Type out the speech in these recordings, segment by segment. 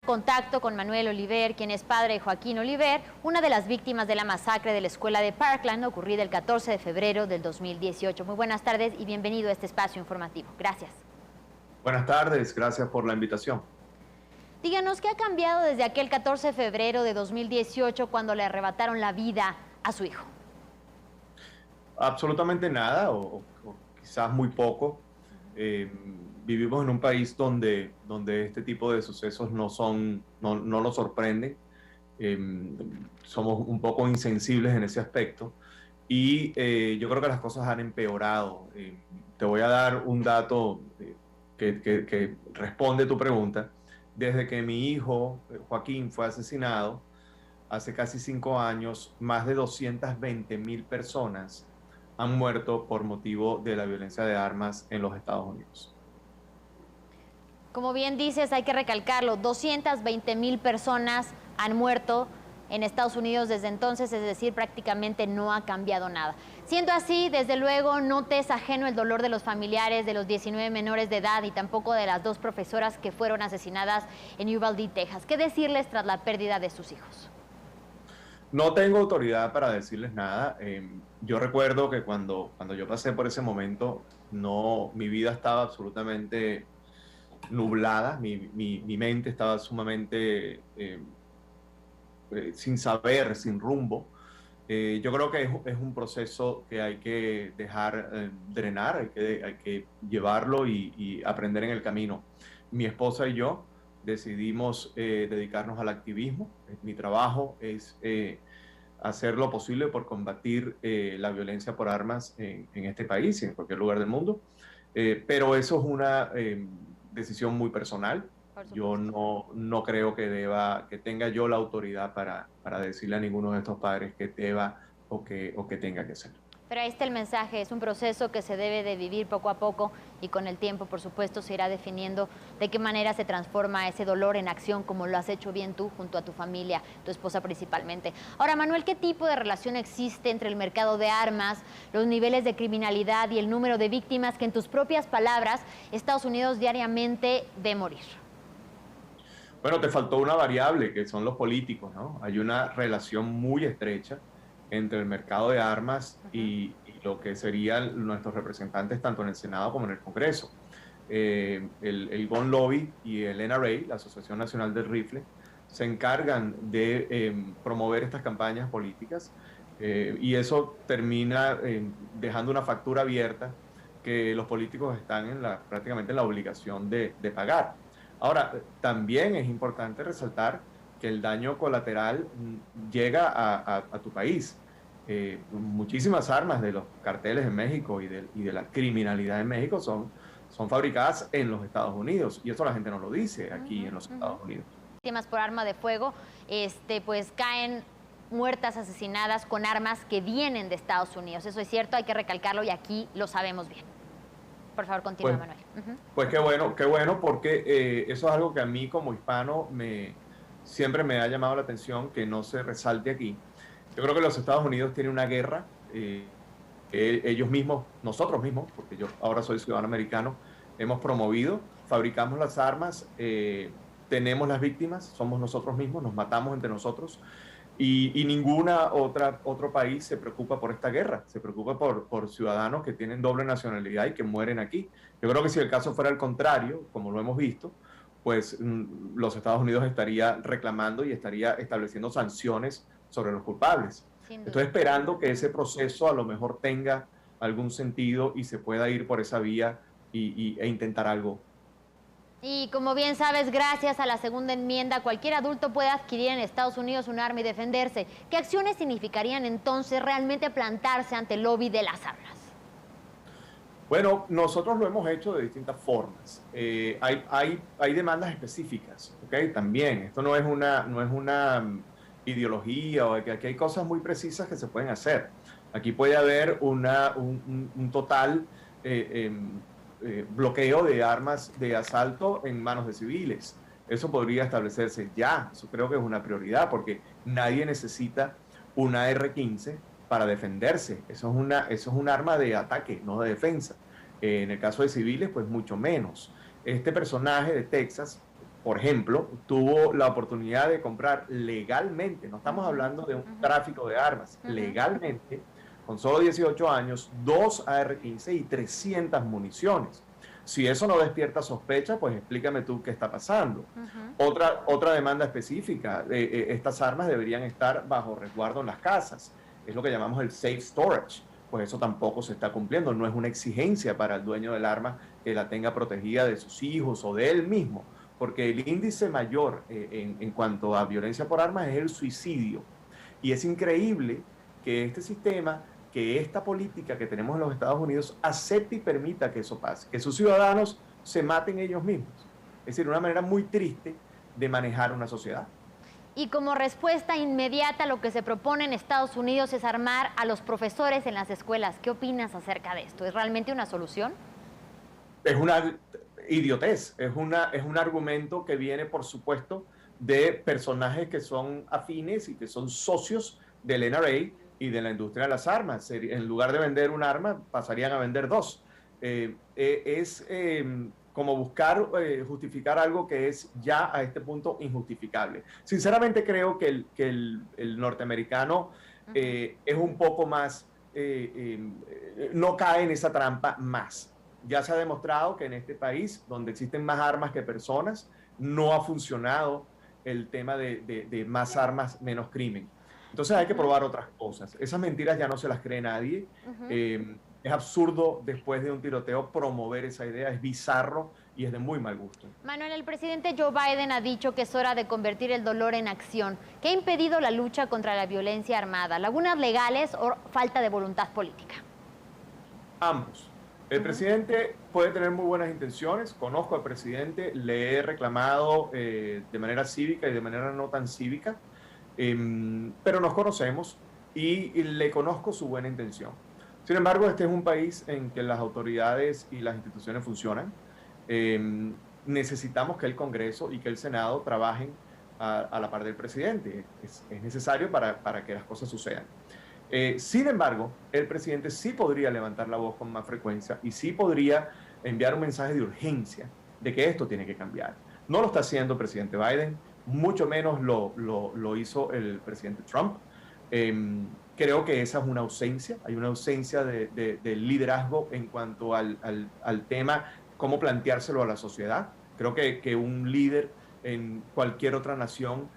contacto con Manuel Oliver, quien es padre de Joaquín Oliver, una de las víctimas de la masacre de la escuela de Parkland ocurrida el 14 de febrero del 2018. Muy buenas tardes y bienvenido a este espacio informativo. Gracias. Buenas tardes, gracias por la invitación. Díganos, ¿qué ha cambiado desde aquel 14 de febrero de 2018 cuando le arrebataron la vida a su hijo? Absolutamente nada, o quizás muy poco. Vivimos en un país donde este tipo de sucesos no nos sorprenden. Somos un poco insensibles en ese aspecto y yo creo que las cosas han empeorado. Te voy a dar un dato que responde tu pregunta. Desde que mi hijo, Joaquín, fue asesinado, hace casi 5 años, más de 220.000 personas han muerto por motivo de la violencia de armas en los Estados Unidos. Como bien dices, hay que recalcarlo, 220.000 personas han muerto en Estados Unidos desde entonces, es decir, prácticamente no ha cambiado nada. Siendo así, desde luego, no te es ajeno el dolor de los familiares de los 19 menores de edad y tampoco de las 2 profesoras que fueron asesinadas en Uvalde, Texas. ¿Qué decirles tras la pérdida de sus hijos? No tengo autoridad para decirles nada. Yo recuerdo que cuando yo pasé por ese momento, mi vida estaba absolutamente nublada, mi mente estaba sumamente sin saber, sin rumbo. Yo creo que es un proceso que hay que dejar drenar, hay que llevarlo y aprender en el camino. Mi esposa y yo decidimos dedicarnos al activismo. Mi trabajo es hacer lo posible por combatir la violencia por armas en este país y en cualquier lugar del mundo. Pero eso es una decisión muy personal. Yo no creo que tenga yo la autoridad para decirle a ninguno de estos padres que deba o que tenga que hacer. Pero ahí está el mensaje, es un proceso que se debe de vivir poco a poco y con el tiempo, por supuesto, se irá definiendo de qué manera se transforma ese dolor en acción, como lo has hecho bien tú junto a tu familia, tu esposa principalmente. Ahora, Manuel, ¿qué tipo de relación existe entre el mercado de armas, los niveles de criminalidad y el número de víctimas que, en tus propias palabras, Estados Unidos diariamente ve morir? Bueno, te faltó una variable, que son los políticos, ¿no? Hay una relación muy estrecha entre el mercado de armas y lo que serían nuestros representantes tanto en el Senado como en el Congreso. El Gun Lobby y el NRA, la Asociación Nacional del Rifle, se encargan de promover estas campañas políticas y eso termina dejando una factura abierta que los políticos están prácticamente en la obligación de pagar. Ahora, también es importante resaltar que el daño colateral llega a tu país. Muchísimas armas de los carteles en México y de la criminalidad en México son fabricadas en los Estados Unidos y eso la gente no lo dice aquí en los Estados Unidos. Víctimas por arma de fuego, pues caen muertas, asesinadas con armas que vienen de Estados Unidos. Eso es cierto, hay que recalcarlo y aquí lo sabemos bien. Por favor, continúa, Manuel. Pues qué bueno, porque eso es algo que a mí como hispano siempre me ha llamado la atención, que no se resalte aquí. Yo creo que los Estados Unidos tienen una guerra, ellos mismos, nosotros mismos, porque yo ahora soy ciudadano americano, hemos promovido, fabricamos las armas, tenemos las víctimas, somos nosotros mismos, nos matamos entre nosotros. Y ninguna otro país se preocupa por esta guerra, se preocupa por ciudadanos que tienen doble nacionalidad y que mueren aquí. Yo creo que si el caso fuera el contrario, como lo hemos visto, pues los Estados Unidos estaría reclamando y estaría estableciendo sanciones sobre los culpables. Estoy esperando que ese proceso a lo mejor tenga algún sentido y se pueda ir por esa vía e intentar algo. Y como bien sabes, gracias a la segunda enmienda, cualquier adulto puede adquirir en Estados Unidos un arma y defenderse. ¿Qué acciones significarían entonces realmente plantarse ante el lobby de las armas? Bueno, nosotros lo hemos hecho de distintas formas. Hay demandas específicas, ¿ok? También, esto no es una ideología, o que aquí hay cosas muy precisas que se pueden hacer. Aquí puede haber un total bloqueo de armas de asalto en manos de civiles. Eso podría establecerse ya. Eso creo que es una prioridad porque nadie necesita una R-15 para defenderse. Eso es un arma de ataque, no de defensa. En el caso de civiles, pues mucho menos. Este personaje de Texas, por ejemplo, tuvo la oportunidad de comprar legalmente, no estamos hablando de un tráfico de armas, legalmente, con solo 18 años, 2 AR-15 y 300 municiones. Si eso no despierta sospecha, pues explícame tú qué está pasando. Otra demanda específica, estas armas deberían estar bajo resguardo en las casas, es lo que llamamos el safe storage. Pues eso tampoco se está cumpliendo, no es una exigencia para el dueño del arma que la tenga protegida de sus hijos o de él mismo, porque el índice mayor en cuanto a violencia por armas es el suicidio. Y es increíble que este sistema, que esta política que tenemos en los Estados Unidos acepte y permita que eso pase, que sus ciudadanos se maten ellos mismos. Es decir, una manera muy triste de manejar una sociedad. Y como respuesta inmediata, lo que se propone en Estados Unidos es armar a los profesores en las escuelas. ¿Qué opinas acerca de esto? ¿Es realmente una solución? Es una idiotez, es un argumento que viene, por supuesto, de personajes que son afines y que son socios del NRA y de la industria de las armas. En lugar de vender un arma, pasarían a vender dos. Como buscar justificar algo que es ya a este punto injustificable. Sinceramente creo que el norteamericano es un poco más, no cae en esa trampa más. Ya se ha demostrado que en este país, donde existen más armas que personas, no ha funcionado el tema de más armas, menos crimen. Entonces hay que probar otras cosas. Esas mentiras ya no se las cree nadie. Es absurdo después de un tiroteo promover esa idea, es bizarro y es de muy mal gusto. Manuel, el presidente Joe Biden ha dicho que es hora de convertir el dolor en acción. ¿Qué ha impedido la lucha contra la violencia armada? ¿Lagunas legales o falta de voluntad política? Ambos. El presidente puede tener muy buenas intenciones, conozco al presidente, le he reclamado de manera cívica y de manera no tan cívica, pero nos conocemos y le conozco su buena intención. Sin embargo, este es un país en que las autoridades y las instituciones funcionan. Necesitamos que el Congreso y que el Senado trabajen a la par del presidente. Es necesario para que las cosas sucedan. Sin embargo, el presidente sí podría levantar la voz con más frecuencia y sí podría enviar un mensaje de urgencia de que esto tiene que cambiar. No lo está haciendo el presidente Biden, mucho menos lo hizo el presidente Trump. Creo que esa es una ausencia, hay una ausencia de liderazgo en cuanto al tema, cómo planteárselo a la sociedad. Creo que un líder en cualquier otra nación,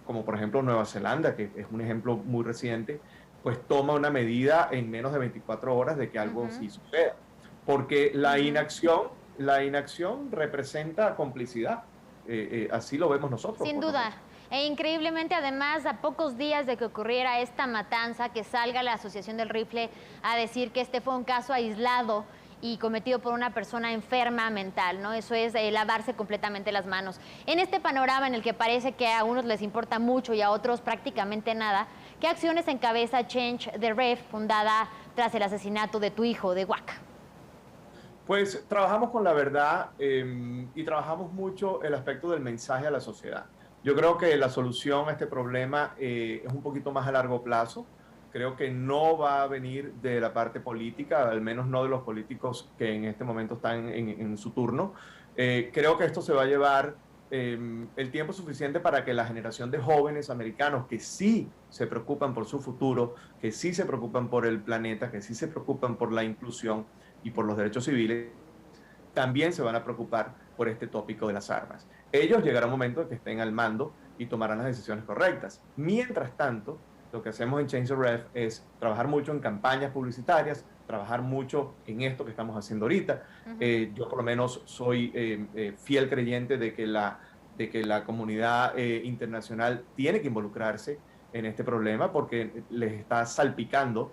como por ejemplo Nueva Zelanda, que es un ejemplo muy reciente, pues toma una medida en menos de 24 horas de que algo sí suceda. Porque la inacción representa complicidad. Así lo vemos nosotros. Sin duda. E increíblemente, además, a pocos días de que ocurriera esta matanza, que salga la Asociación del Rifle a decir que este fue un caso aislado y cometido por una persona enferma mental, ¿no? Eso es lavarse completamente las manos. En este panorama en el que parece que a unos les importa mucho y a otros prácticamente nada, ¿qué acciones encabeza Change the Rev, fundada tras el asesinato de tu hijo, de Wack? Pues trabajamos con la verdad y trabajamos mucho el aspecto del mensaje a la sociedad. Yo creo que la solución a este problema es un poquito más a largo plazo. Creo que no va a venir de la parte política, al menos no de los políticos que en este momento están en su turno. Creo que esto se va a llevar el tiempo suficiente para que la generación de jóvenes americanos que sí se preocupan por su futuro, que sí se preocupan por el planeta, que sí se preocupan por la inclusión y por los derechos civiles, también se van a preocupar por este tópico de las armas. Ellos llegará un momento en que estén al mando y tomarán las decisiones correctas. Mientras tanto, lo que hacemos en Change the Rev es trabajar mucho en campañas publicitarias, trabajar mucho en esto que estamos haciendo ahorita. Yo por lo menos soy fiel creyente de que la comunidad internacional tiene que involucrarse en este problema porque les está salpicando,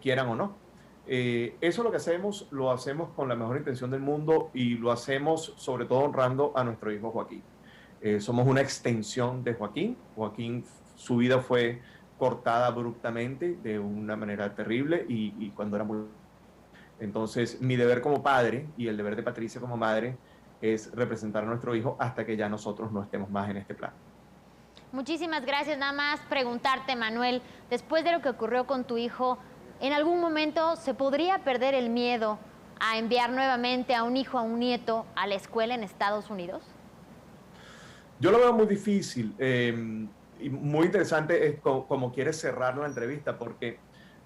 quieran o no. Eso es lo hacemos con la mejor intención del mundo y lo hacemos sobre todo honrando a nuestro hijo Joaquín. Somos una extensión de Joaquín. Joaquín, su vida fue cortada abruptamente de una manera terrible y cuando era muy... Entonces, mi deber como padre y el deber de Patricia como madre es representar a nuestro hijo hasta que ya nosotros no estemos más en este plan. Muchísimas gracias. Nada más preguntarte, Manuel, después de lo que ocurrió con tu hijo, ¿en algún momento se podría perder el miedo a enviar nuevamente a un hijo, a un nieto, a la escuela en Estados Unidos? Yo lo veo muy difícil y muy interesante es como quieres cerrar la entrevista, porque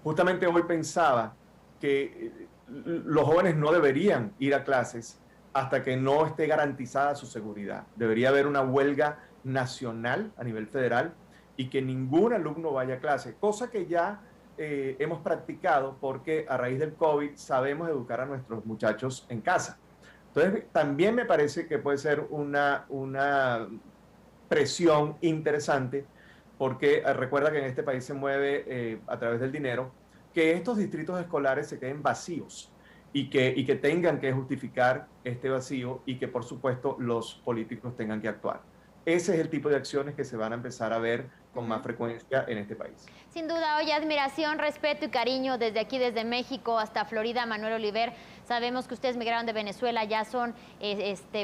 justamente hoy pensaba que los jóvenes no deberían ir a clases hasta que no esté garantizada su seguridad. Debería haber una huelga nacional a nivel federal y que ningún alumno vaya a clase, cosa que ya hemos practicado porque a raíz del COVID sabemos educar a nuestros muchachos en casa. Entonces, también me parece que puede ser una presión interesante porque recuerda que en este país se mueve a través del dinero, que estos distritos escolares se queden vacíos y que tengan que justificar este vacío y que por supuesto los políticos tengan que actuar. Ese es el tipo de acciones que se van a empezar a ver con más frecuencia en este país. Sin duda, oye, admiración, respeto y cariño desde aquí, desde México hasta Florida. Manuel Oliver, sabemos que ustedes migraron de Venezuela, ya son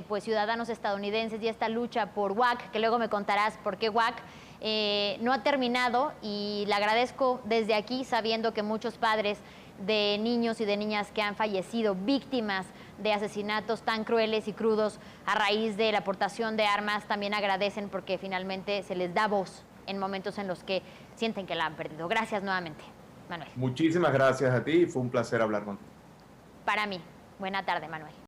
pues ciudadanos estadounidenses, y esta lucha por WAC, que luego me contarás por qué WAC, no ha terminado, y le agradezco desde aquí, sabiendo que muchos padres de niños y de niñas que han fallecido víctimas de asesinatos tan crueles y crudos a raíz de la aportación de armas también agradecen, porque finalmente se les da voz en momentos en los que sienten que la han perdido. Gracias nuevamente, Manuel. Muchísimas gracias a ti y fue un placer hablar contigo. Para mí. Buena tarde, Manuel.